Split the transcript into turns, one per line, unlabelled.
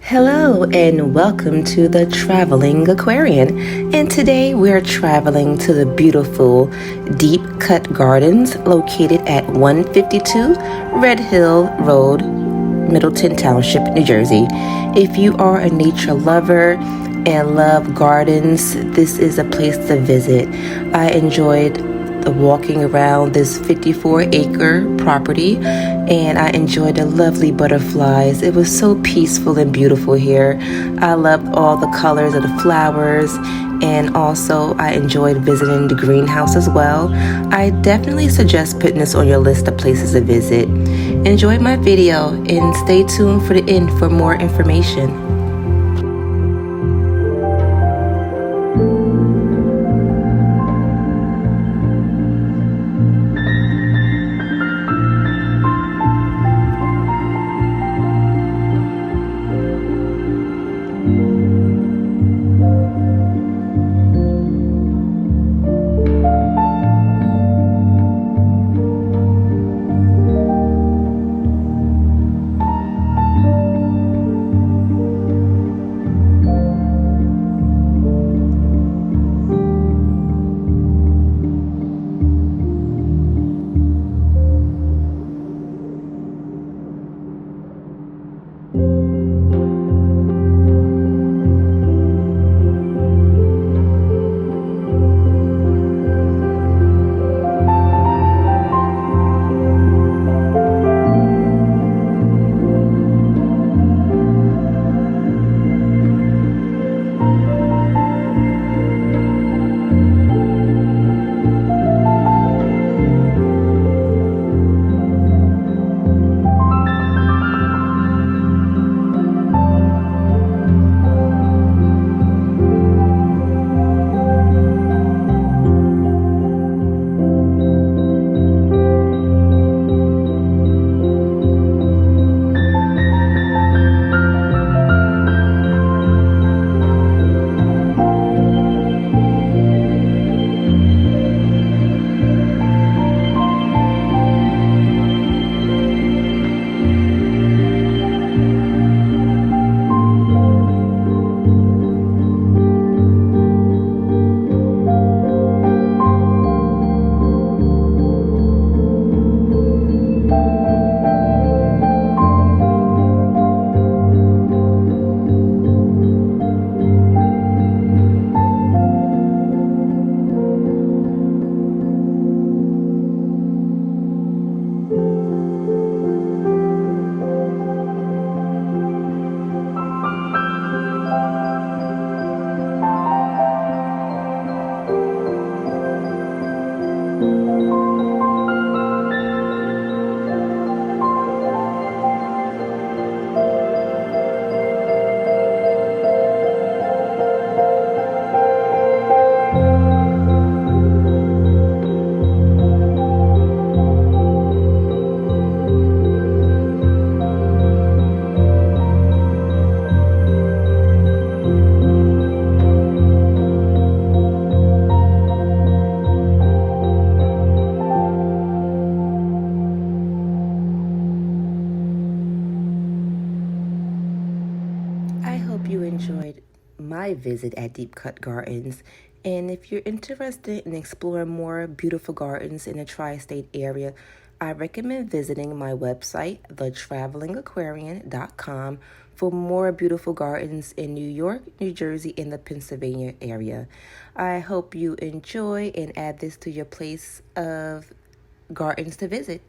Hello and welcome to the Traveling Aquarian. And today we're traveling to the beautiful Deep Cut Gardens located at 152 Red Hill Road, Middletown Township, New Jersey. If you are a nature lover and love gardens, this is a place to visit. I enjoyed walking around this 54-acre property, and I enjoyed the lovely butterflies. It was so peaceful and beautiful here. I loved all the colors of the flowers, and also I enjoyed visiting the greenhouse as well. I definitely suggest putting this on your list of places to visit. Enjoy my video and stay tuned for the end for more information. I hope you enjoyed my visit at Deep Cut Gardens. And if you're interested in exploring more beautiful gardens in the tri-state area, I recommend visiting my website, thetravelingaquarian.com, for more beautiful gardens in New York, New Jersey, and the Pennsylvania area. I hope you enjoy and add this to your place of gardens to visit.